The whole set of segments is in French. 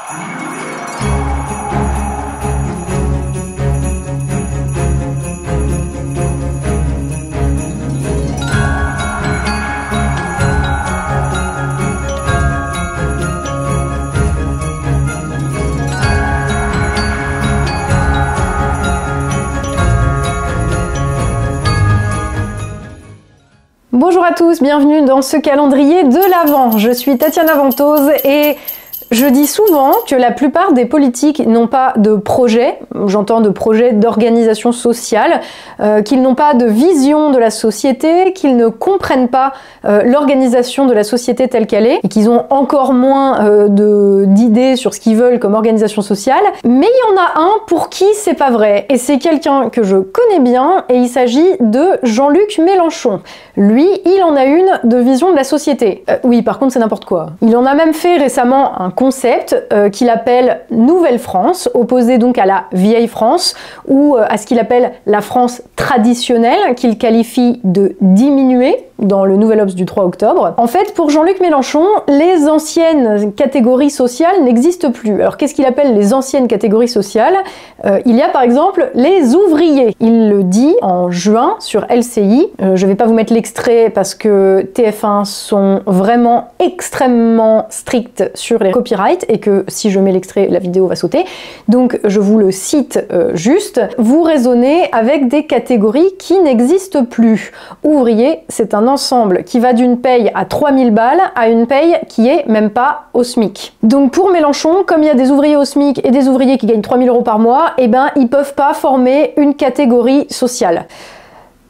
Bonjour à tous, bienvenue dans ce calendrier de l'Avent. Je suis Tatiana Ventose et je dis souvent que la plupart des politiques n'ont pas de projet, j'entends de projet d'organisation sociale, qu'ils n'ont pas de vision de la société, qu'ils ne comprennent pas l'organisation de la société telle qu'elle est, et qu'ils ont encore moins d'idées sur ce qu'ils veulent comme organisation sociale. Mais il y en a un pour qui c'est pas vrai, et c'est quelqu'un que je connais bien, et il s'agit de Jean-Luc Mélenchon. Lui, il en a une de vision de la société. Oui, par contre, c'est n'importe quoi. Il en a même fait récemment un concept qu'il appelle Nouvelle France, opposé donc à la vieille France, ou à ce qu'il appelle la France traditionnelle, qu'il qualifie de diminuée dans le Nouvel Obs du 3 octobre. En fait, pour Jean-Luc Mélenchon, les anciennes catégories sociales n'existent plus. Alors qu'est-ce qu'il appelle les anciennes catégories sociales? Il y a par exemple les ouvriers. Il le dit en juin sur LCI. Je vais pas vous mettre l'extrait parce que TF1 sont vraiment extrêmement stricts sur les copyrights et que si je mets l'extrait, la vidéo va sauter. Donc je vous le cite juste. Vous raisonnez avec des catégories qui n'existent plus. Ouvrier, c'est un ensemble qui va d'une paye à 3000 balles à une paye qui est même pas au SMIC. Donc pour Mélenchon, comme il y a des ouvriers au SMIC et des ouvriers qui gagnent 3000 € par mois, eh ben ils peuvent pas former une catégorie sociale.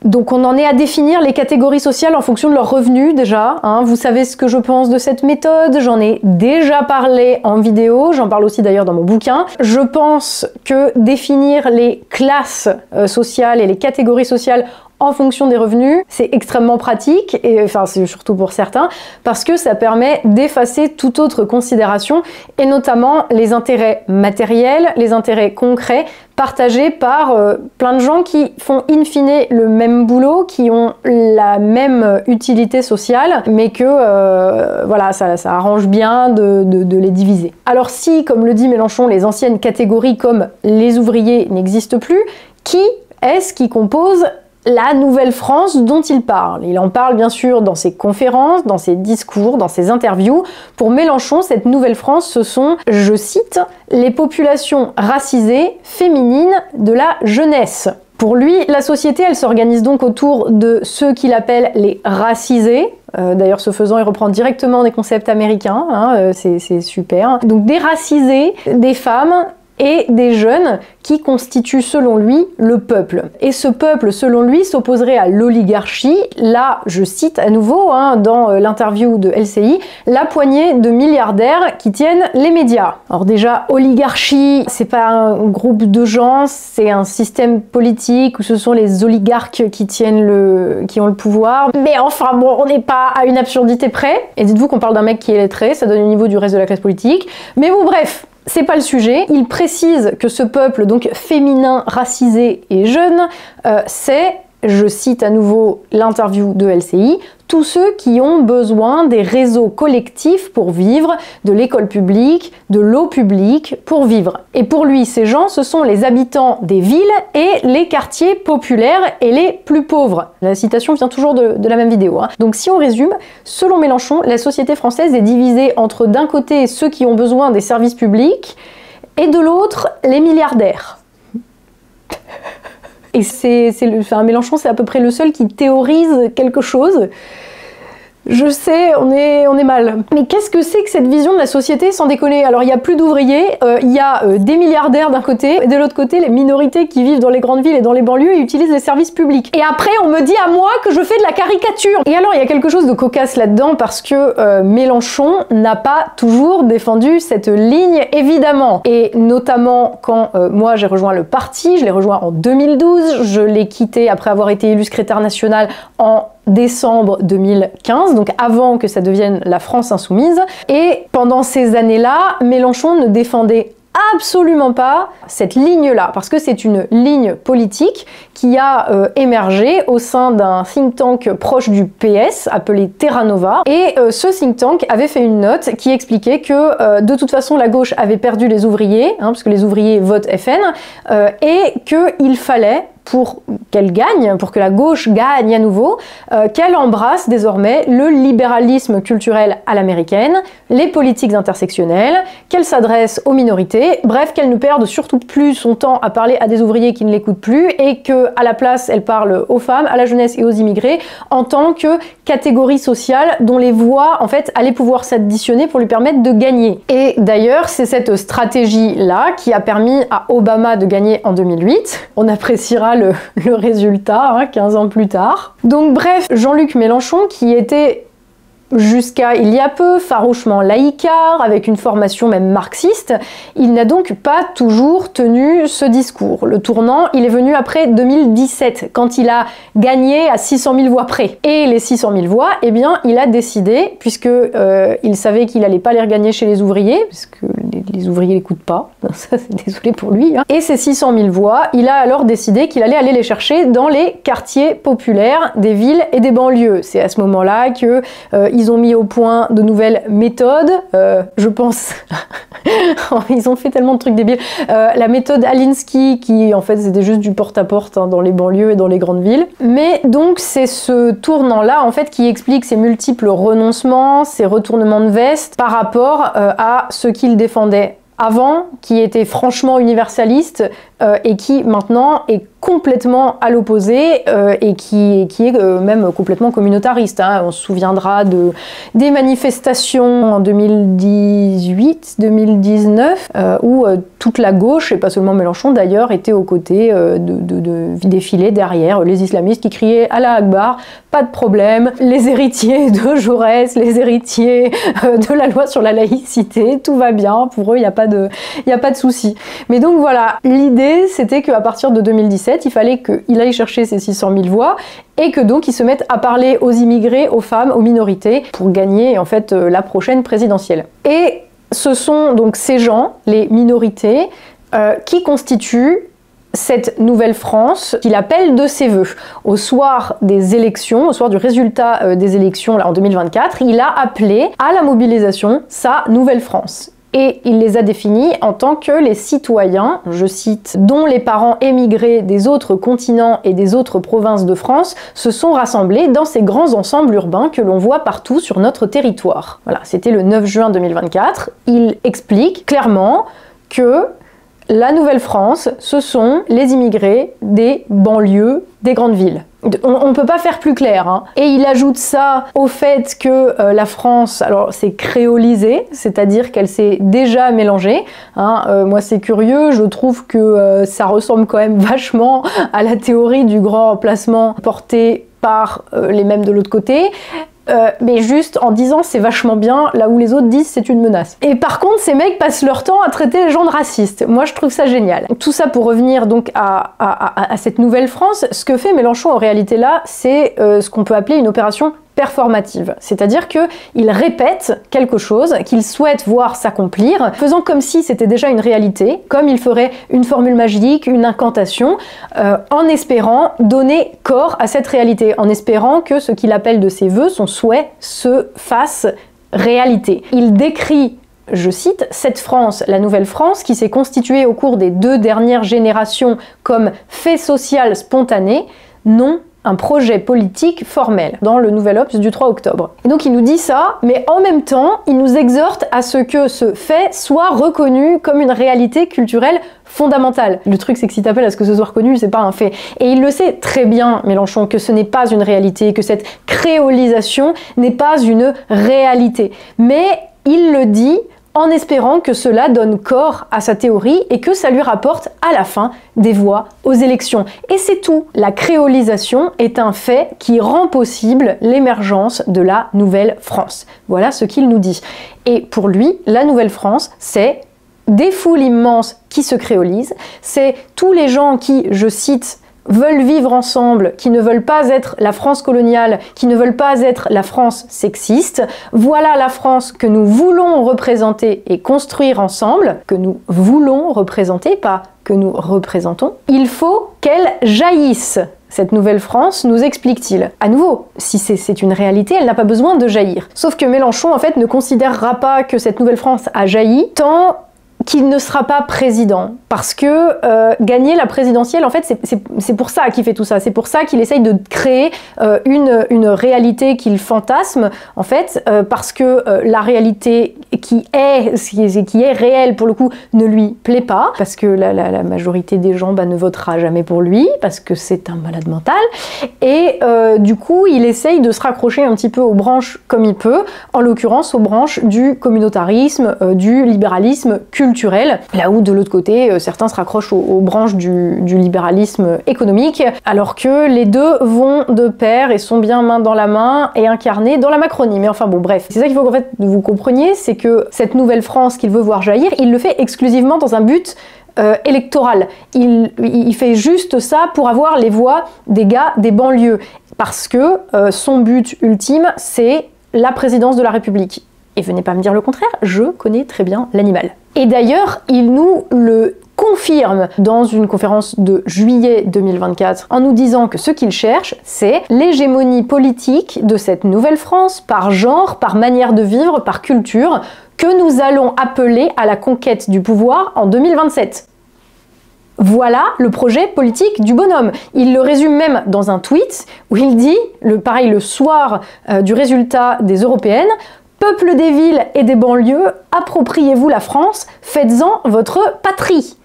Donc on en est à définir les catégories sociales en fonction de leurs revenus déjà, hein. Vous savez ce que je pense de cette méthode, j'en ai déjà parlé en vidéo, j'en parle aussi d'ailleurs dans mon bouquin. Je pense que définir les classes sociales et les catégories sociales en fonction des revenus, c'est extrêmement pratique, et enfin c'est surtout pour certains, parce que ça permet d'effacer toute autre considération, et notamment les intérêts matériels, les intérêts concrets, partagés par plein de gens qui font in fine le même boulot, qui ont la même utilité sociale, mais que voilà, ça arrange bien de les diviser. Alors si, comme le dit Mélenchon, les anciennes catégories comme les ouvriers n'existent plus, qui est-ce qui compose la nouvelle France dont il parle? Il en parle bien sûr dans ses conférences, dans ses discours, dans ses interviews. Pour Mélenchon, cette nouvelle France, ce sont, je cite, les populations racisées, féminines de la jeunesse. Pour lui, la société, elle s'organise donc autour de ceux qu'il appelle les racisés. D'ailleurs, ce faisant, il reprend directement des concepts américains, hein, c'est super. Donc des racisés, des femmes et des jeunes qui constituent selon lui le peuple. Et ce peuple, selon lui, s'opposerait à l'oligarchie, là, je cite à nouveau, hein, dans l'interview de LCI, la poignée de milliardaires qui tiennent les médias. Alors déjà, oligarchie, c'est pas un groupe de gens, c'est un système politique où ce sont les oligarques qui qui ont le pouvoir. Mais enfin bon, on n'est pas à une absurdité près. Et dites-vous qu'on parle d'un mec qui est lettré, ça donne le niveau du reste de la classe politique. Mais bon, bref. C'est pas le sujet. Il précise que ce peuple, donc féminin, racisé et jeune, c'est, je cite à nouveau l'interview de LCI, tous ceux qui ont besoin des réseaux collectifs pour vivre, de l'école publique, de l'eau publique pour vivre. Et pour lui, ces gens, ce sont les habitants des villes et les quartiers populaires et les plus pauvres. La citation vient toujours de la même vidéo, hein. Donc si on résume, selon Mélenchon, la société française est divisée entre d'un côté ceux qui ont besoin des services publics et de l'autre les milliardaires. Et Mélenchon, c'est à peu près le seul qui théorise quelque chose. Je sais, on est mal. Mais qu'est-ce que c'est que cette vision de la société, sans déconner? Alors il n'y a plus d'ouvriers, il y a des milliardaires d'un côté, et de l'autre côté les minorités qui vivent dans les grandes villes et dans les banlieues et utilisent les services publics. Et après on me dit à moi que je fais de la caricature. Et alors il y a quelque chose de cocasse là-dedans parce que Mélenchon n'a pas toujours défendu cette ligne, évidemment. Et notamment quand moi j'ai rejoint le parti, je l'ai rejoint en 2012, je l'ai quitté après avoir été élu secrétaire national en décembre 2015, donc avant que ça devienne la France insoumise. Et pendant ces années-là, Mélenchon ne défendait absolument pas cette ligne-là, parce que c'est une ligne politique qui a émergé au sein d'un think tank proche du PS, appelé Terra Nova, et ce think tank avait fait une note qui expliquait que de toute façon la gauche avait perdu les ouvriers, parce que les ouvriers votent FN, et qu'il fallait, pour qu'elle gagne, pour que la gauche gagne à nouveau, qu'elle embrasse désormais le libéralisme culturel à l'américaine, les politiques intersectionnelles, qu'elle s'adresse aux minorités, bref, qu'elle ne perde surtout plus son temps à parler à des ouvriers qui ne l'écoutent plus et que, à la place, elle parle aux femmes, à la jeunesse et aux immigrés en tant que catégorie sociale dont les voix, en fait, allaient pouvoir s'additionner pour lui permettre de gagner. Et d'ailleurs, c'est cette stratégie-là qui a permis à Obama de gagner en 2008. On appréciera le résultat 15 ans plus tard. Donc bref, Jean-Luc Mélenchon, qui était jusqu'à il y a peu farouchement laïcard, avec une formation même marxiste, il n'a donc pas toujours tenu ce discours. Le tournant, il est venu après 2017, quand il a gagné à 600 000 voix près. Et les 600 000 voix, eh bien, il a décidé, puisque il savait qu'il allait pas les regagner chez les ouvriers, parce que les ouvriers l'écoutent pas, ça c'est désolé pour lui, et ces 600 000 voix, il a alors décidé qu'il allait aller les chercher dans les quartiers populaires des villes et des banlieues. C'est à ce moment-là que ils ont mis au point de nouvelles méthodes, je pense, ils ont fait tellement de trucs débiles, la méthode Alinsky, qui en fait c'était juste du porte-à-porte dans les banlieues et dans les grandes villes. Mais donc c'est ce tournant-là en fait qui explique ces multiples renoncements, ces retournements de veste par rapport à ce qu'il défendait avant, qui était franchement universaliste et qui maintenant est complètement à l'opposé et qui est même complètement communautariste. On se souviendra des manifestations en 2018-2019 où toute la gauche, et pas seulement Mélenchon d'ailleurs, était aux côtés de défiler derrière les islamistes qui criaient Allah Akbar, pas de problème, les héritiers de Jaurès, les héritiers de la loi sur la laïcité, tout va bien, pour eux il n'y a pas de souci. Mais donc voilà, l'idée c'était qu'à partir de 2017, il fallait qu'il aille chercher ces 600 000 voix et que donc il se mette à parler aux immigrés, aux femmes, aux minorités pour gagner en fait la prochaine présidentielle. Et ce sont donc ces gens, les minorités, qui constituent cette nouvelle France qu'il appelle de ses voeux. Au soir des élections, au soir du résultat des élections là, en 2024, il a appelé à la mobilisation sa nouvelle France. Et il les a définis en tant que les citoyens, je cite, dont les parents émigrés des autres continents et des autres provinces de France se sont rassemblés dans ces grands ensembles urbains que l'on voit partout sur notre territoire. Voilà, c'était le 9 juin 2024. Il explique clairement que la Nouvelle-France, ce sont les immigrés des banlieues des grandes villes. On ne peut pas faire plus clair. Et il ajoute ça au fait que la France, alors c'est créolisé, c'est-à-dire qu'elle s'est déjà mélangée. Moi c'est curieux, je trouve que ça ressemble quand même vachement à la théorie du grand remplacement portée par les mêmes de l'autre côté. Mais juste en disant c'est vachement bien, là où les autres disent c'est une menace. Et par contre, ces mecs passent leur temps à traiter les gens de racistes. Moi, je trouve ça génial. Tout ça pour revenir donc à cette nouvelle France. Ce que fait Mélenchon en réalité là, c'est ce qu'on peut appeler une opération performative. C'est-à-dire qu'il répète quelque chose qu'il souhaite voir s'accomplir, faisant comme si c'était déjà une réalité, comme il ferait une formule magique, une incantation, en espérant donner corps à cette réalité, en espérant que ce qu'il appelle de ses voeux, son souhait, se fasse réalité. Il décrit, je cite, cette France, la nouvelle France, qui s'est constituée au cours des 2 dernières générations comme fait social spontané, non un projet politique formel, dans le Nouvel Obs du 3 octobre. Et donc il nous dit ça, mais en même temps, il nous exhorte à ce que ce fait soit reconnu comme une réalité culturelle fondamentale. Le truc, c'est que si t'appelles à ce que ce soit reconnu, c'est pas un fait. Et il le sait très bien, Mélenchon, que ce n'est pas une réalité, que cette créolisation n'est pas une réalité. Mais il le dit en espérant que cela donne corps à sa théorie et que ça lui rapporte à la fin des voix aux élections. Et c'est tout. La créolisation est un fait qui rend possible l'émergence de la Nouvelle France. Voilà ce qu'il nous dit. Et pour lui, la Nouvelle France, c'est des foules immenses qui se créolisent, c'est tous les gens qui, je cite, veulent vivre ensemble, qui ne veulent pas être la France coloniale, qui ne veulent pas être la France sexiste. Voilà la France que nous voulons représenter et construire ensemble, que nous voulons représenter, pas que nous représentons. Il faut qu'elle jaillisse. Cette nouvelle France, nous explique-t-il. À nouveau, si c'est une réalité, elle n'a pas besoin de jaillir. Sauf que Mélenchon, en fait, ne considérera pas que cette nouvelle France a jailli tant qu'il ne sera pas président. Parce que gagner la présidentielle, en fait, c'est pour ça qu'il fait tout ça. C'est pour ça qu'il essaye de créer une réalité qu'il fantasme, en fait, parce que la réalité qui est réelle, pour le coup, ne lui plaît pas, parce que la majorité des gens ne votera jamais pour lui, parce que c'est un malade mental, et du coup, il essaye de se raccrocher un petit peu aux branches comme il peut, en l'occurrence aux branches du communautarisme, du libéralisme culturel, là où de l'autre côté, certains se raccrochent aux branches du libéralisme économique, alors que les deux vont de pair et sont bien main dans la main et incarnés dans la Macronie. Mais enfin bon, bref, c'est ça qu'il faut qu'en fait vous compreniez, c'est que cette nouvelle France qu'il veut voir jaillir, il le fait exclusivement dans un but électoral. Il fait juste ça pour avoir les voix des gars des banlieues, parce que son but ultime, c'est la présidence de la République. Et venez pas me dire le contraire, je connais très bien l'animal. Et d'ailleurs, il nous le confirme dans une conférence de juillet 2024 en nous disant que ce qu'il cherche, c'est l'hégémonie politique de cette nouvelle France par genre, par manière de vivre, par culture, que nous allons appeler à la conquête du pouvoir en 2027. Voilà le projet politique du bonhomme. Il le résume même dans un tweet où il dit, pareil le soir du résultat des européennes, « Peuple des villes et des banlieues, appropriez-vous la France, faites-en votre patrie ».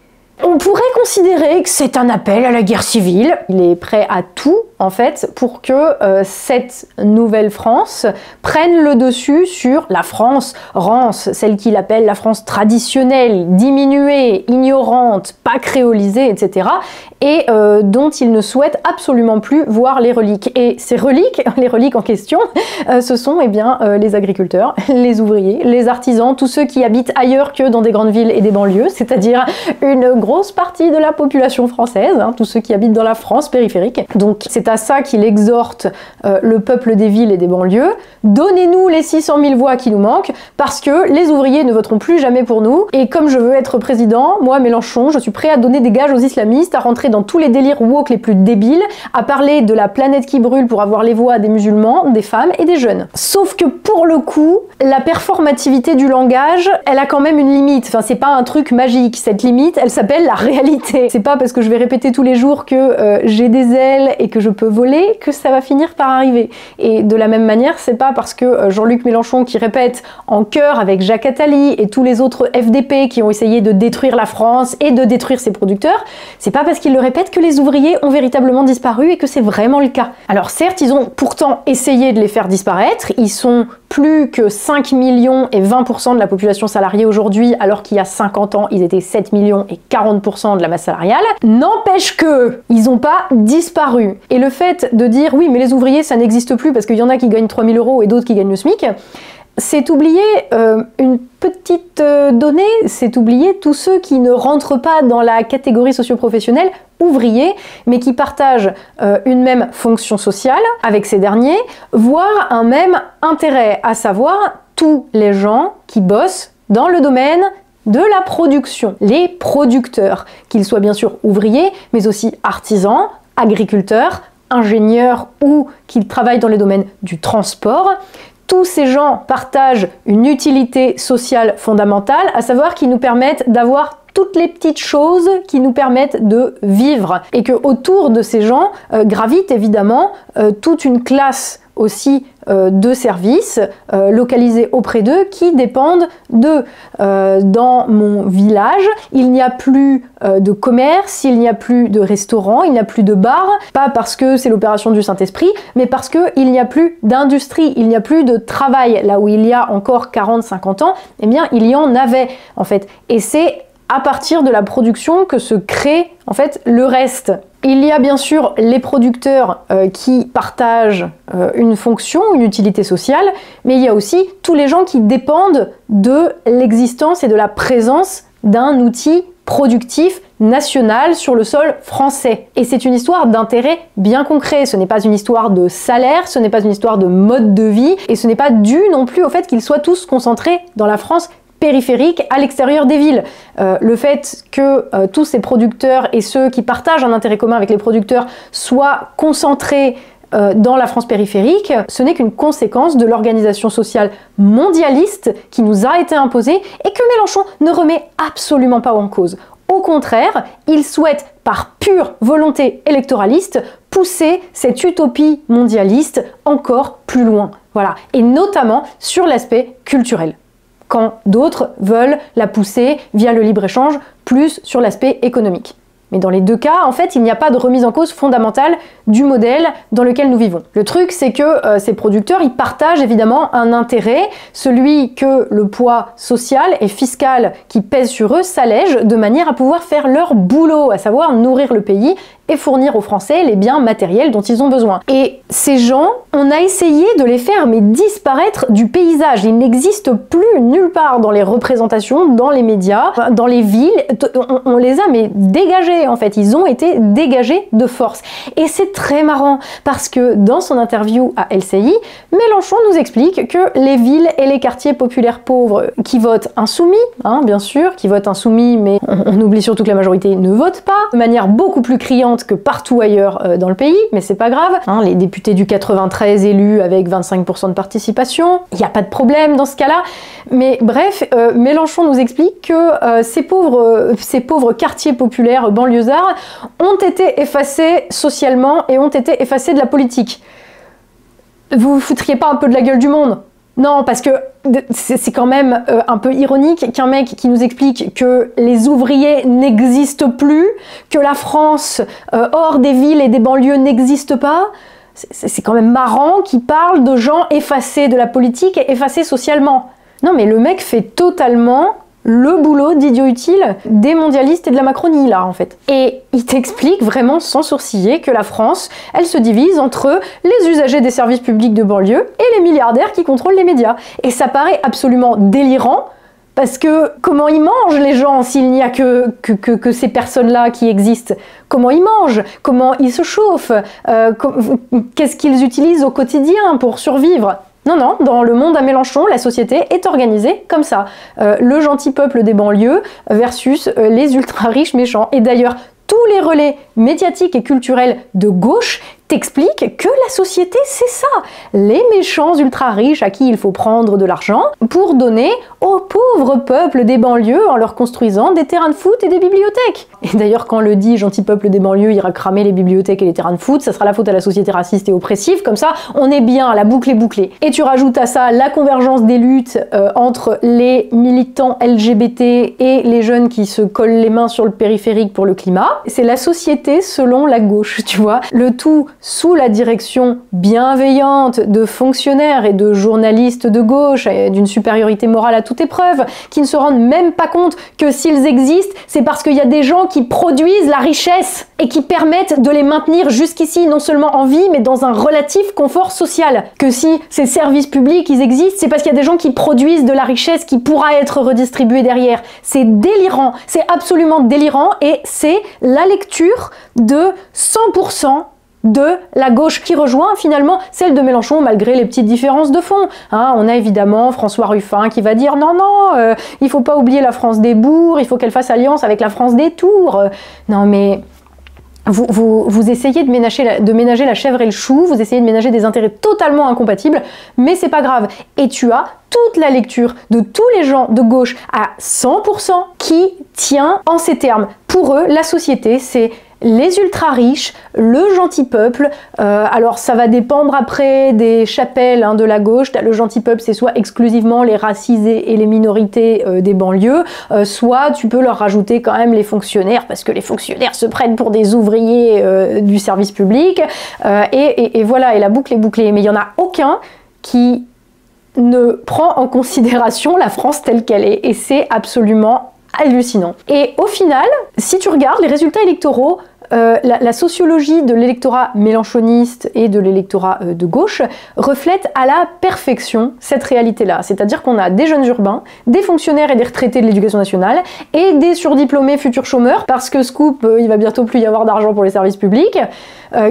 On pourrait considérer que c'est un appel à la guerre civile. Il est prêt à tout, en fait, pour que cette nouvelle France prenne le dessus sur la France rance, celle qu'il appelle la France traditionnelle, diminuée, ignorante, pas créolisée, etc. et dont il ne souhaite absolument plus voir les reliques. Et ces reliques, les reliques en question, ce sont les agriculteurs, les ouvriers, les artisans, tous ceux qui habitent ailleurs que dans des grandes villes et des banlieues, c'est-à-dire une grosse partie de la population française, tous ceux qui habitent dans la France périphérique. Donc c'est à ça qu'il exhorte le peuple des villes et des banlieues. Donnez-nous les 600 000 voix qui nous manquent, parce que les ouvriers ne voteront plus jamais pour nous, et comme je veux être président, moi Mélenchon, je suis prêt à donner des gages aux islamistes, à rentrer dans tous les délires woke les plus débiles, à parler de la planète qui brûle pour avoir les voix des musulmans, des femmes et des jeunes. Sauf que pour le coup, la performativité du langage, elle a quand même une limite. Enfin, c'est pas un truc magique. Cette limite, elle s'appelle la réalité. C'est pas parce que je vais répéter tous les jours que j'ai des ailes et que je peux voler que ça va finir par arriver. Et de la même manière, c'est pas parce que Jean-Luc Mélenchon qui répète en chœur avec Jacques Attali et tous les autres FDP qui ont essayé de détruire la France et de détruire ses producteurs, c'est pas parce qu'il le répète que les ouvriers ont véritablement disparu et que c'est vraiment le cas. Alors certes, ils ont pourtant essayé de les faire disparaître, ils sont plus que 5 millions et 20% de la population salariée aujourd'hui, alors qu'il y a 50 ans, ils étaient 7 millions et 40% de la masse salariale. N'empêche que ils n'ont pas disparu. Et le fait de dire oui, mais les ouvriers, ça n'existe plus parce qu'il y en a qui gagnent 3 000 € et d'autres qui gagnent le SMIC, c'est oublier une petite donnée, c'est oublier tous ceux qui ne rentrent pas dans la catégorie socio-professionnelle ouvriers, mais qui partagent une même fonction sociale avec ces derniers, voire un même intérêt, à savoir tous les gens qui bossent dans le domaine de la production. Les producteurs, qu'ils soient bien sûr ouvriers, mais aussi artisans, agriculteurs, ingénieurs ou qu'ils travaillent dans les domaines du transport. Tous ces gens partagent une utilité sociale fondamentale, à savoir qu'ils nous permettent d'avoir toutes les petites choses qui nous permettent de vivre. Et que autour de ces gens gravite évidemment toute une classe aussi de services localisés auprès d'eux qui dépendent d'eux. Dans mon village, il n'y a plus de commerce, il n'y a plus de restaurant, il n'y a plus de bar, pas parce que c'est l'opération du Saint-Esprit, mais parce qu'il n'y a plus d'industrie, il n'y a plus de travail. Là où il y a encore 40-50 ans, eh bien il y en avait en fait. Et c'est à partir de la production que se crée en fait le reste. Il y a bien sûr les producteurs qui partagent une fonction, une utilité sociale, mais il y a aussi tous les gens qui dépendent de l'existence et de la présence d'un outil productif national sur le sol français. Et c'est une histoire d'intérêt bien concret. Ce n'est pas une histoire de salaire, ce n'est pas une histoire de mode de vie, et ce n'est pas dû non plus au fait qu'ils soient tous concentrés dans la France périphérique, à l'extérieur des villes. Le fait que tous ces producteurs et ceux qui partagent un intérêt commun avec les producteurs soient concentrés dans la France périphérique, ce n'est qu'une conséquence de l'organisation sociale mondialiste qui nous a été imposée et que Mélenchon ne remet absolument pas en cause. Au contraire, il souhaite, par pure volonté électoraliste, pousser cette utopie mondialiste encore plus loin. Voilà. Et notamment sur l'aspect culturel, quand d'autres veulent la pousser via le libre-échange plus sur l'aspect économique. Mais dans les deux cas, en fait, il n'y a pas de remise en cause fondamentale du modèle dans lequel nous vivons. Le truc, c'est que ces producteurs, ils partagent évidemment un intérêt, celui que le poids social et fiscal qui pèse sur eux s'allège de manière à pouvoir faire leur boulot, à savoir nourrir le pays et fournir aux Français les biens matériels dont ils ont besoin. Et ces gens, on a essayé de les faire disparaître du paysage. Ils n'existent plus nulle part dans les représentations, dans les médias, dans les villes. On les a dégagés en fait. Ils ont été dégagés de force. Et c'est très marrant parce que dans son interview à LCI, Mélenchon nous explique que les villes et les quartiers populaires pauvres qui votent insoumis, bien sûr, qui votent insoumis, mais on oublie surtout que la majorité ne vote pas, de manière beaucoup plus criante que partout ailleurs dans le pays, mais c'est pas grave. Les députés du 93 élus avec 25% de participation, il n'y a pas de problème dans ce cas-là. Mais bref, Mélenchon nous explique que ces pauvres quartiers populaires banlieusards ont été effacés socialement et ont été effacés de la politique. Vous vous foutriez pas un peu de la gueule du monde ? Non, parce que c'est quand même un peu ironique qu'un mec qui nous explique que les ouvriers n'existent plus, que la France hors des villes et des banlieues n'existe pas, c'est quand même marrant qu'il parle de gens effacés de la politique et effacés socialement. Non mais le mec fait totalement le boulot d'idiot utile des mondialistes et de la Macronie, là, en fait. Et il t'explique vraiment sans sourciller que la France, elle se divise entre les usagers des services publics de banlieue et les milliardaires qui contrôlent les médias. Et ça paraît absolument délirant, parce que comment ils mangent les gens s'il n'y a que ces personnes-là qui existent? Comment ils mangent? Comment ils se chauffent? Qu'est-ce qu'ils utilisent au quotidien pour survivre? Non, non, dans le monde à Mélenchon, la société est organisée comme ça. Le gentil peuple des banlieues versus les ultra-riches méchants. Et d'ailleurs, tous les relais médiatiques et culturels de gauche t'expliquent que la société, c'est ça. Les méchants ultra-riches à qui il faut prendre de l'argent pour donner aux pauvres peuples des banlieues en leur construisant des terrains de foot et des bibliothèques. Et d'ailleurs, quand le dit gentil peuple des banlieues ira cramer les bibliothèques et les terrains de foot, ça sera la faute à la société raciste et oppressive, comme ça, on est bien, la boucle est bouclée. Et tu rajoutes à ça la convergence des luttes entre les militants LGBT et les jeunes qui se collent les mains sur le périphérique pour le climat. C'est la société selon la gauche, tu vois. Le tout sous la direction bienveillante de fonctionnaires et de journalistes de gauche, d'une supériorité morale à toute épreuve, qui ne se rendent même pas compte que s'ils existent, c'est parce qu'il y a des gens qui produisent la richesse et qui permettent de les maintenir jusqu'ici, non seulement en vie, mais dans un relatif confort social. Que si ces services publics, ils existent, c'est parce qu'il y a des gens qui produisent de la richesse qui pourra être redistribuée derrière. C'est délirant, c'est absolument délirant, et c'est la lecture de 100% de la gauche qui rejoint finalement celle de Mélenchon malgré les petites différences de fond. On a évidemment François Ruffin qui va dire non, il faut pas oublier la France des bourgs, il faut qu'elle fasse alliance avec la France des tours. Non mais vous essayez de ménager la chèvre et le chou, vous essayez de ménager des intérêts totalement incompatibles, mais c'est pas grave. Et tu as toute la lecture de tous les gens de gauche à 100% qui tient en ces termes. Pour eux, la société, c'est les ultra-riches, le gentil peuple. Alors ça va dépendre après des chapelles de la gauche. Le gentil peuple, c'est soit exclusivement les racisés et les minorités des banlieues, soit tu peux leur rajouter quand même les fonctionnaires, parce que les fonctionnaires se prennent pour des ouvriers du service public. Et voilà, et la boucle est bouclée. Mais il n'y en a aucun qui ne prend en considération la France telle qu'elle est. Et c'est absolument hallucinant. Et au final, si tu regardes les résultats électoraux la sociologie de l'électorat mélenchoniste et de l'électorat de gauche reflète à la perfection cette réalité-là. C'est-à-dire qu'on a des jeunes urbains, des fonctionnaires et des retraités de l'éducation nationale et des surdiplômés futurs chômeurs, parce que scoop, il va bientôt plus y avoir d'argent pour les services publics,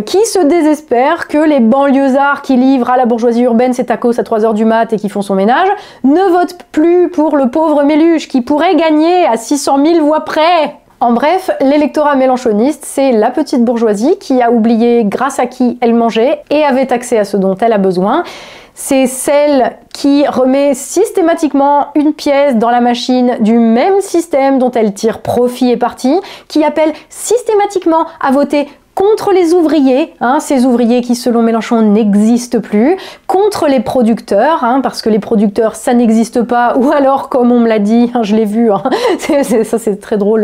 qui se désespèrent que les banlieusards qui livrent à la bourgeoisie urbaine ses tacos à 3h du mat et qui font son ménage ne votent plus pour le pauvre Méluche qui pourrait gagner à 600 000 voix près. En bref, l'électorat mélenchoniste, c'est la petite bourgeoisie qui a oublié grâce à qui elle mangeait et avait accès à ce dont elle a besoin. C'est celle qui remet systématiquement une pièce dans la machine du même système dont elle tire profit et parti, qui appelle systématiquement à voter contre les ouvriers, ces ouvriers qui selon Mélenchon n'existent plus, contre les producteurs, parce que les producteurs ça n'existe pas, ou alors comme on me l'a dit, je l'ai vu, ça c'est très drôle,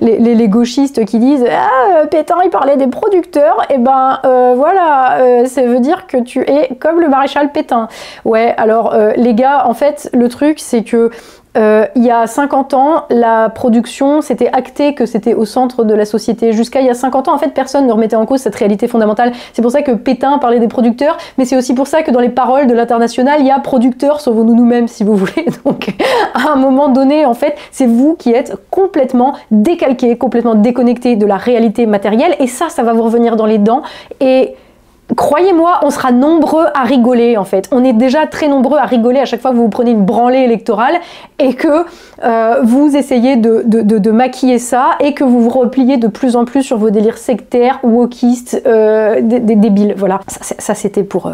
les gauchistes qui disent « Ah, Pétain il parlait des producteurs », et ben voilà, ça veut dire que tu es comme le maréchal Pétain. Ouais, alors les gars, en fait le truc c'est que il y a 50 ans, la production, c'était acté que c'était au centre de la société. Jusqu'à il y a 50 ans, en fait, personne ne remettait en cause cette réalité fondamentale. C'est pour ça que Pétain parlait des producteurs, mais c'est aussi pour ça que dans les paroles de l'Internationale, il y a producteurs, sauvons-nous nous-mêmes, si vous voulez. Donc, à un moment donné, en fait, c'est vous qui êtes complètement décalqué, complètement déconnecté de la réalité matérielle, et ça va vous revenir dans les dents. Et croyez-moi, on sera nombreux à rigoler en fait. On est déjà très nombreux à rigoler à chaque fois que vous prenez une branlée électorale et que vous essayez de maquiller ça et que vous vous repliez de plus en plus sur vos délires sectaires, wokistes, débiles. Voilà, ça c'était pour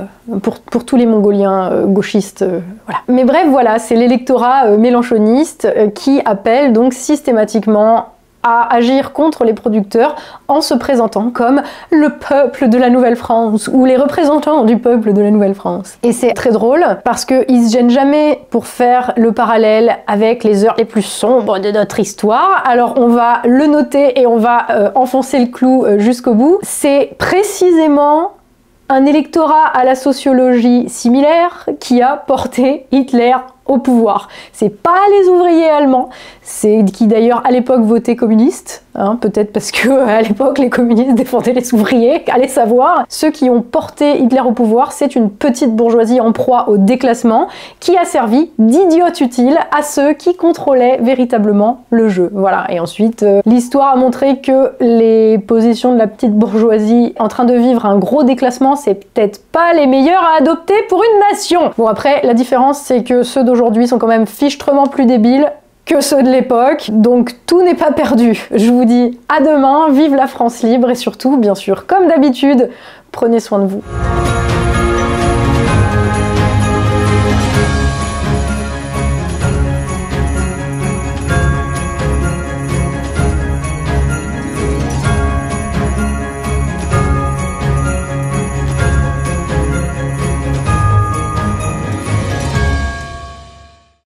tous les Mongoliens gauchistes. Voilà. Mais bref, voilà, c'est l'électorat mélenchoniste qui appelle donc systématiquement à agir contre les producteurs en se présentant comme le peuple de la Nouvelle-France ou les représentants du peuple de la Nouvelle-France. Et c'est très drôle parce qu'ils se gênent jamais pour faire le parallèle avec les heures les plus sombres de notre histoire. Alors on va le noter et on va enfoncer le clou jusqu'au bout. C'est précisément un électorat à la sociologie similaire qui a porté Hitler au pouvoir. C'est pas les ouvriers allemands, c'est qui d'ailleurs à l'époque votaient communistes, peut-être parce que à l'époque les communistes défendaient les ouvriers, allez savoir. Ceux qui ont porté Hitler au pouvoir, c'est une petite bourgeoisie en proie au déclassement qui a servi d'idiote utile à ceux qui contrôlaient véritablement le jeu. Voilà, et ensuite l'histoire a montré que les positions de la petite bourgeoisie en train de vivre un gros déclassement, c'est peut-être pas les meilleurs à adopter pour une nation. Bon après, la différence c'est que ceux d'aujourd'hui sont quand même fichtrement plus débiles que ceux de l'époque, donc tout n'est pas perdu. Je vous dis à demain, vive la France libre et surtout, bien sûr, comme d'habitude, prenez soin de vous.